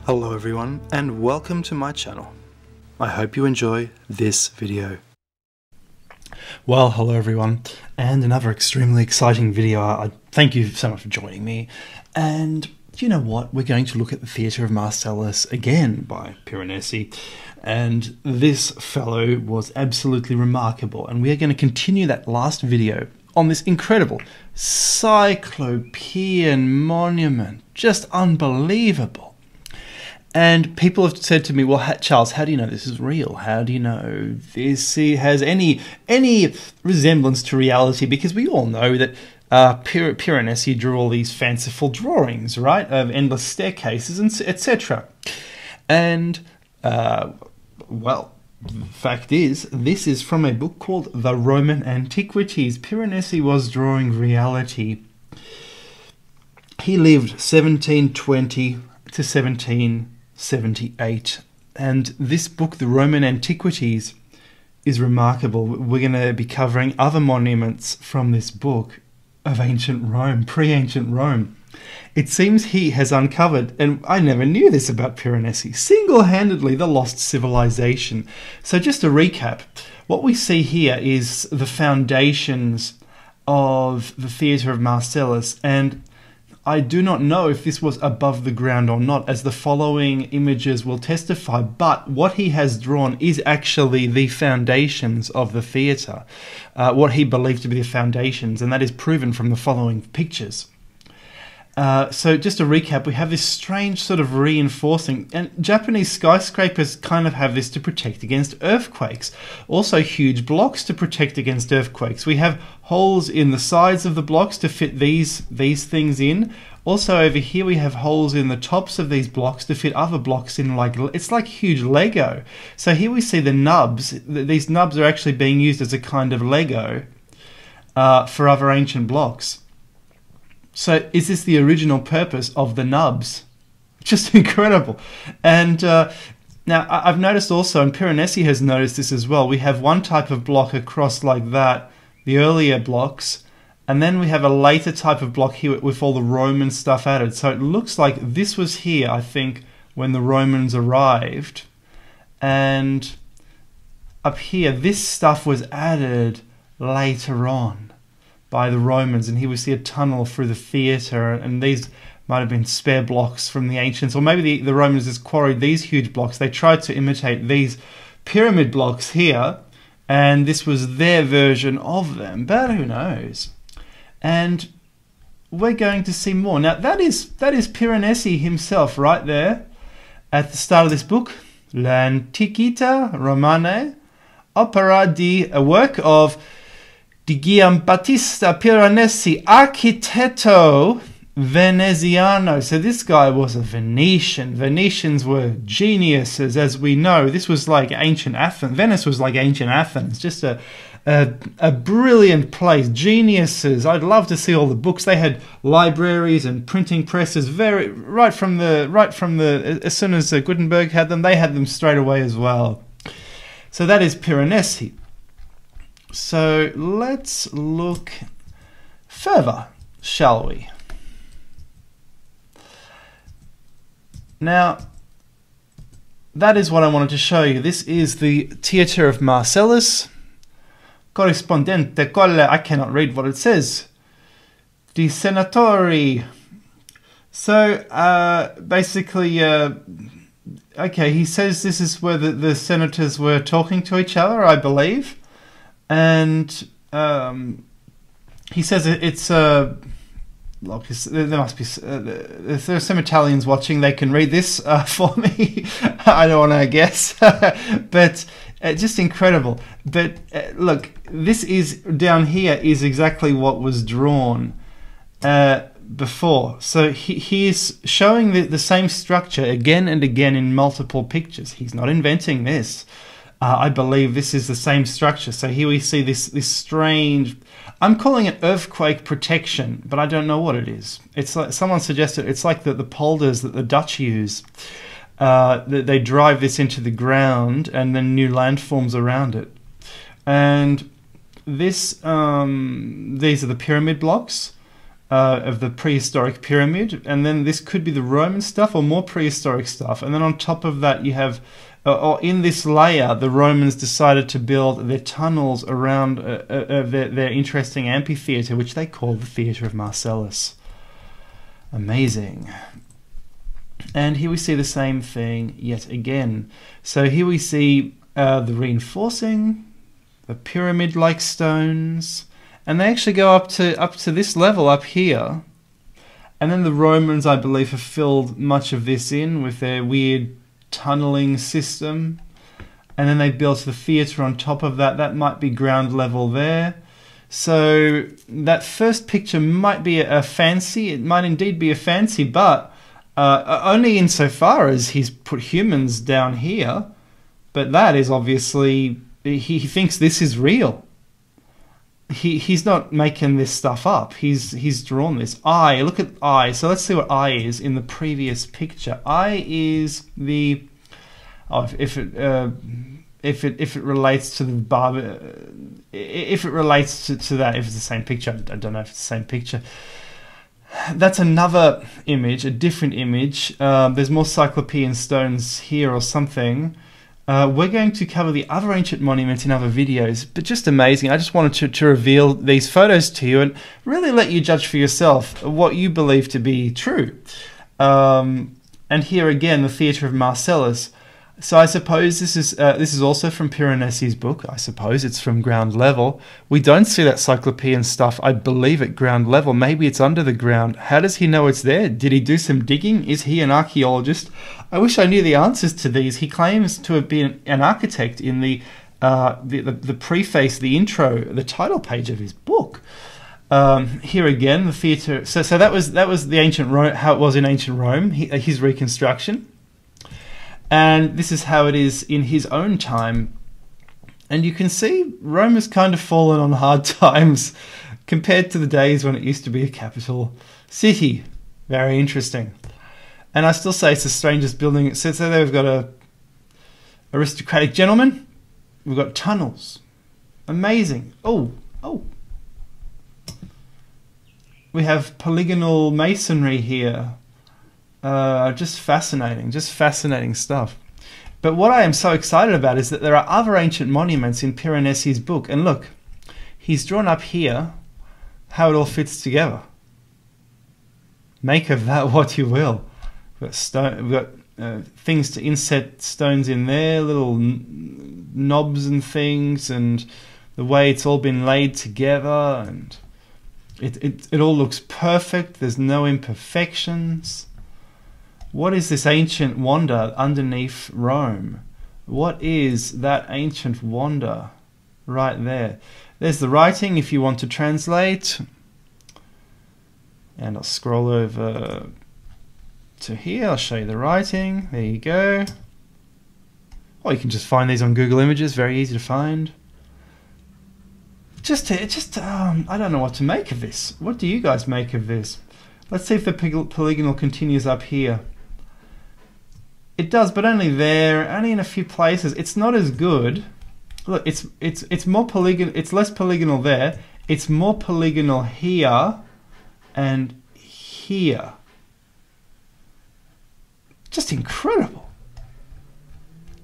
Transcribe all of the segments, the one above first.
Hello everyone and welcome to my channel. I hope you enjoy this video. Well, hello everyone, and another extremely exciting video. I thank you so much for joining me. And you know what? We're going to look at the Theatre of Marcellus again by Piranesi. And this fellow was absolutely remarkable. And we are going to continue that last video on this incredible cyclopean monument. Just unbelievable. And people have said to me, well, Charles, how do you know this is real? How do you know this has any resemblance to reality? Because we all know that Piranesi drew all these fanciful drawings, right, of endless staircases, and etc. And, well, the fact is, this is from a book called The Roman Antiquities. Piranesi was drawing reality. He lived 1720 to 1778. And this book, The Roman Antiquities, is remarkable. We're going to be covering other monuments from this book of ancient Rome, pre-ancient Rome. It seems he has uncovered, and I never knew this about Piranesi, single-handedly the lost civilization. So just to recap, what we see here is the foundations of the Theatre of Marcellus, and I do not know if this was above the ground or not, as the following images will testify, but what he has drawn is actually the foundations of the theatre, what he believed to be the foundations, and that is proven from the following pictures. So just to recap, we have this strange sort of reinforcing, and Japanese skyscrapers kind of have this to protect against earthquakes. Also huge blocks to protect against earthquakes. We have holes in the sides of the blocks to fit these things in. Also over here we have holes in the tops of these blocks to fit other blocks in, it's like huge Lego. So here we see the nubs. These nubs are actually being used as a kind of Lego for other ancient blocks. So is this the original purpose of the nubs? Just incredible. And now I've noticed also, and Piranesi has noticed this as well, we have one type of block across like that, the earlier blocks, and then we have a later type of block here with all the Roman stuff added. So it looks like this was here, I think, when the Romans arrived. And up here, this stuff was added later on by the Romans, and here we see a tunnel through the theatre, and these might have been spare blocks from the ancients, or maybe the Romans just quarried these huge blocks. They tried to imitate these pyramid blocks here, and this was their version of them, but who knows? And we're going to see more. Now that is Piranesi himself right there at the start of this book, L'Antichità Romane, opera di, a work of Di Giambattista Piranesi, architetto veneziano. So this guy was a Venetian. Venetians were geniuses, as we know. This was like ancient Athens. Venice was like ancient Athens. Just a brilliant place. Geniuses. I'd love to see all the books. They had libraries and printing presses. Right from the as soon as Gutenberg had them, they had them straight away as well. So that is Piranesi. So let's look further, shall we? Now, that is what I wanted to show you. This is the Theatre of Marcellus. Corrispondente colle, I cannot read what it says. Di Senatori. So, basically, okay, he says this is where the senators were talking to each other, I believe. And he says it's look, there must be if there are some Italians watching, they can read this for me. I don't want to guess, but just incredible. But look, this is down here is exactly what was drawn before. So he is showing the same structure again and again in multiple pictures. He's not inventing this. I believe this is the same structure. So here we see this strange, I'm calling it earthquake protection, but I don't know what it is. It's like someone suggested it's like the polders that the Dutch use. They drive this into the ground and then new landforms around it. And this, these are the pyramid blocks. of the prehistoric pyramid, and then this could be the Roman stuff or more prehistoric stuff, and then on top of that you have, or in this layer, the Romans decided to build their tunnels around their interesting amphitheatre, which they called the Theatre of Marcellus. Amazing. And here we see the same thing yet again. So here we see the reinforcing, the pyramid-like stones, and they actually go up to this level up here. And then the Romans, I believe, have filled much of this in with their weird tunneling system. And then they built the theatre on top of that. That might be ground level there. So that first picture might be a fancy. It might indeed be a fancy, but only insofar as he's put humans down here. But that is obviously, he thinks this is real. He's not making this stuff up. He's drawn this. Eye, look at eye. So let's see what eye is in the previous picture. Eye is the, if it relates to the barber, if it relates to that, if it's the same picture, I don't know if it's the same picture. That's another image, a different image. There's more Cyclopean stones here or something. We're going to cover the other ancient monuments in other videos, but just amazing. I just wanted to reveal these photos to you and really let you judge for yourself what you believe to be true. And here again, the Theatre of Marcellus. So I suppose this is also from Piranesi's book. I suppose it's from ground level. We don't see that Cyclopean stuff, I believe, at ground level. Maybe it's under the ground. How does he know it's there? Did he do some digging? Is he an archaeologist? I wish I knew the answers to these. He claims to have been an architect in the preface, the intro, the title page of his book. Here again, the theatre. So that was the ancient Rome, how it was in ancient Rome. His reconstruction. And this is how it is in his own time. And you can see Rome has kind of fallen on hard times compared to the days when it used to be a capital city. Very interesting. And I still say it's the strangest building. So there we've got a aristocratic gentleman. We've got tunnels. Amazing. Oh. We have polygonal masonry here. Just fascinating stuff. But what I am so excited about is that there are other ancient monuments in Piranesi's book. And look, he's drawn up here how it all fits together. Make of that what you will. We've got things to inset stones in there, little knobs and things, and the way it's all been laid together, and it all looks perfect. There's no imperfections. What is this ancient wonder underneath Rome? What is that ancient wonder right there? There's the writing if you want to translate. And I'll scroll over to here. I'll show you the writing. There you go. Or you can just find these on Google Images. Very easy to find. I don't know what to make of this. What do you guys make of this? Let's see if the polygonal continues up here. It does, but only there, only in a few places. It's not as good. Look, it's more polygonal. It's less polygonal there. It's more polygonal here and here. Just incredible.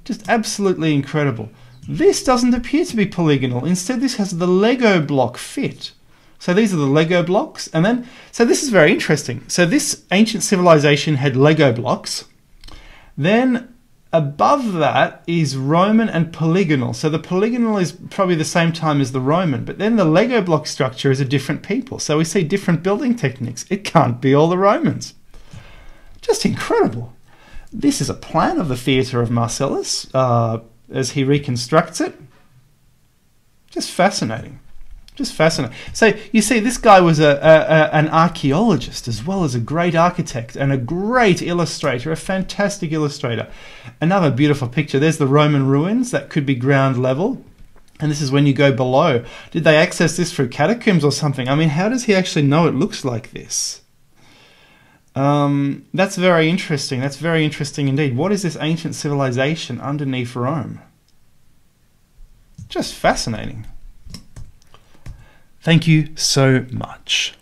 Just absolutely incredible. This doesn't appear to be polygonal. Instead, this has the Lego block fit. So these are the Lego blocks, and then so this is very interesting. So this ancient civilization had Lego blocks. Then above that is Roman and polygonal. So the polygonal is probably the same time as the Roman, but then the Lego block structure is a different people. So we see different building techniques. It can't be all the Romans. Just incredible. This is a plan of the Theatre of Marcellus as he reconstructs it. Just fascinating. Just fascinating. So you see, this guy was an archaeologist as well as a great architect and a great illustrator, a fantastic illustrator. Another beautiful picture. There's the Roman ruins. That could be ground level. And this is when you go below. Did they access this through catacombs or something? I mean, how does he actually know it looks like this? That's very interesting. That's very interesting indeed. What is this ancient civilization underneath Rome? Just fascinating. Thank you so much.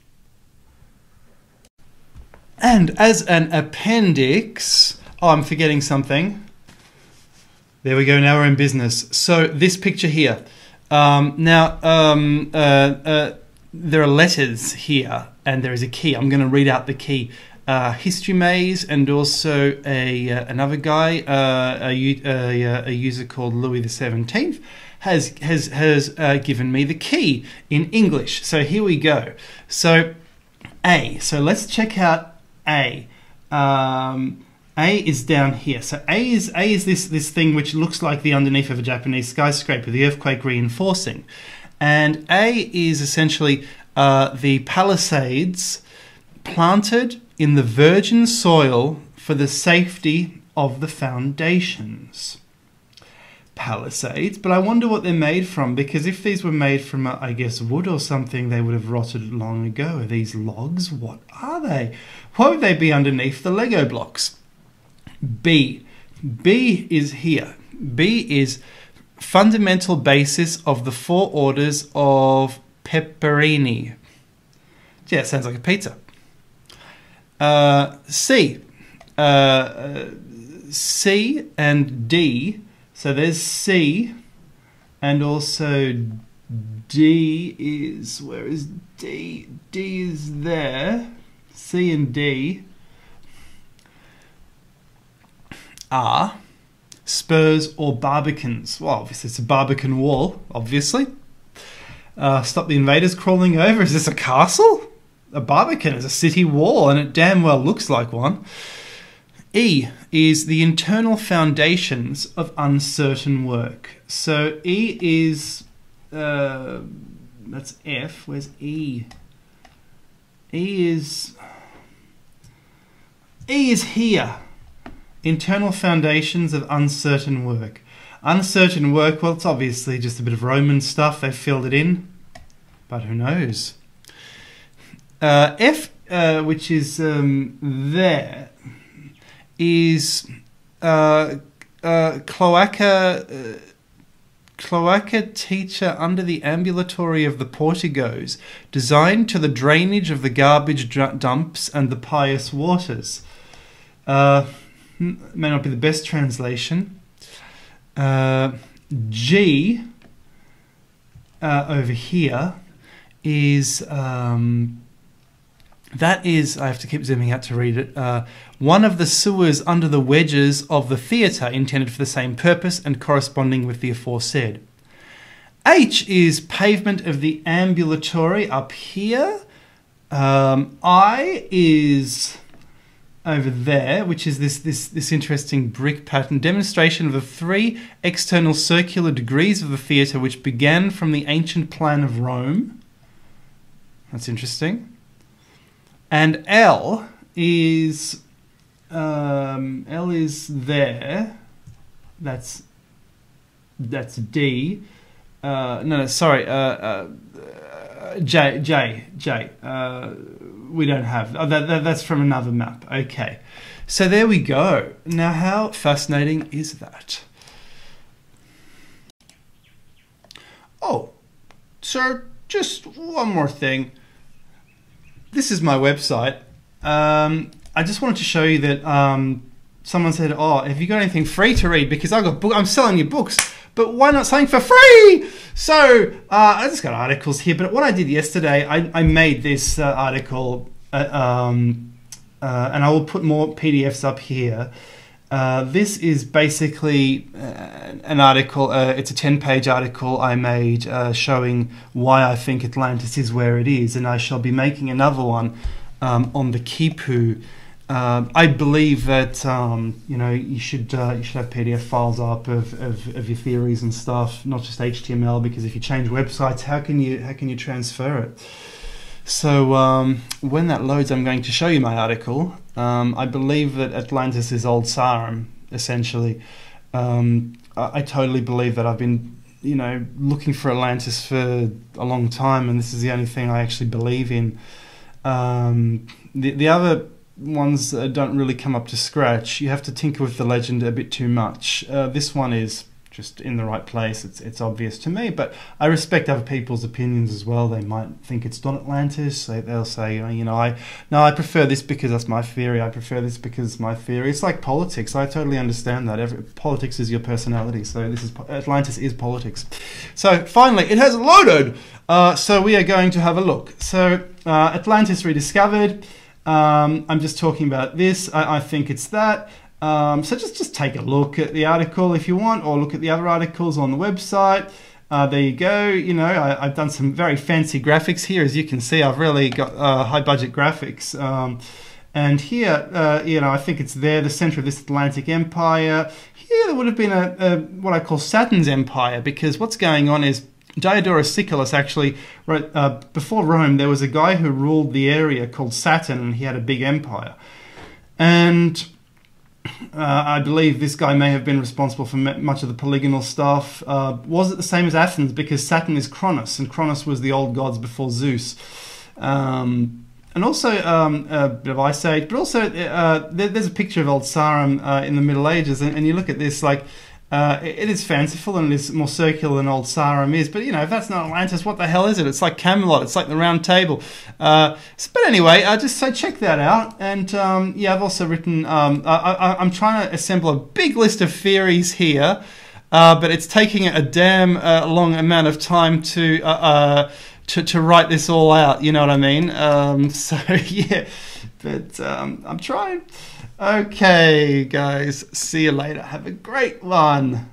And as an appendix, oh, I'm forgetting something. There we go, now we're in business. So this picture here. There are letters here and there is a key. I'm going to read out the key. History Maze and also another guy, a user called Louis XVII, has given me the key in English. So here we go. So A. So let's check out A. A is down here. So A is this thing which looks like the underneath of a Japanese skyscraper, the earthquake reinforcing. And A is essentially the palisades planted in the virgin soil for the safety of the foundations. Palisades, but I wonder what they're made from, because if these were made from, I guess, wood or something, they would have rotted long ago. Are these logs? What are they? What would they be underneath the Lego blocks? B. B is here. B is fundamental basis of the 4 orders of pepperini. Yeah, it sounds like a pizza. C. C and D. So there's C, and also D is, where is D? D is there. C and D are spurs or barbicans. Well, obviously it's a barbican wall, obviously. Stop the invaders crawling over. Is this a castle? A barbican is a city wall, and it damn well looks like one. E is the internal foundations of uncertain work. So E is, that's F. Where's E? E is here. Internal foundations of uncertain work. Uncertain work, well, it's obviously just a bit of Roman stuff. They've filled it in, but who knows? F, which is there, is cloaca teacher under the ambulatory of the portigos, designed to the drainage of the garbage dumps and the pious waters. May not be the best translation. G over here is that is, I have to keep zooming out to read it, one of the sewers under the wedges of the theatre, intended for the same purpose and corresponding with the aforesaid. H is pavement of the ambulatory up here. I is over there, which is this interesting brick pattern, demonstration of the 3 external circular degrees of the theatre which began from the ancient plan of Rome. That's interesting. And L is there. That's D. Sorry. J. We don't have. Oh, that's from another map. Okay. So there we go. Now, how fascinating is that? Oh, so just one more thing. This is my website. I just wanted to show you that someone said, "Oh, have you got anything free to read? Because I'm selling you books, but why not something for free?" So I just got articles here. But what I did yesterday, I made this article, and I will put more PDFs up here. This is basically an article. It's a 10-page article I made showing why I think Atlantis is where it is, and I shall be making another one on the Quipu. I believe that you should have PDF files up of your theories and stuff, not just HTML, because if you change websites, how can you transfer it? So when that loads, I'm going to show you my article. I believe that Atlantis is old Sarum, essentially. I totally believe that. I've been, looking for Atlantis for a long time, and this is the only thing I actually believe in. The other ones don't really come up to scratch. You have to tinker with the legend a bit too much. This one is just in the right place. It's obvious to me, but I respect other people's opinions as well. They might think it's not Atlantis. They'll say, you know, I prefer this because that's my theory. I prefer this because it's my theory. It's like politics. I totally understand that. Politics is your personality. So Atlantis is politics. So finally, it has loaded. So we are going to have a look. So Atlantis rediscovered. I'm just talking about this. I think it's that. So just take a look at the article if you want, or look at the other articles on the website. There you go. You know, I've done some very fancy graphics here. As you can see, I've really got high budget graphics. And here, you know, I think it's there, the center of this Atlantic empire. Here there would have been a what I call Saturn's empire, because what's going on is Diodorus Siculus actually wrote, before Rome, there was a guy who ruled the area called Saturn, and he had a big empire. And I believe this guy may have been responsible for much of the polygonal stuff. Was it the same as Athens? Because Saturn is Cronus, and Cronus was the old gods before Zeus. And also a bit of Ice Age, but also there's a picture of old Sarum in the Middle Ages, and you look at this, like, it is fanciful and it is more circular than old Sarum is, but you know, if that's not Atlantis, what the hell is it? It's like Camelot, it's like the Round Table. But anyway, just so check that out. And yeah, I've also written, I'm trying to assemble a big list of theories here, but it's taking a damn long amount of time to write this all out, you know what I mean? So yeah, but I'm trying. Okay, guys, see you later. Have a great one.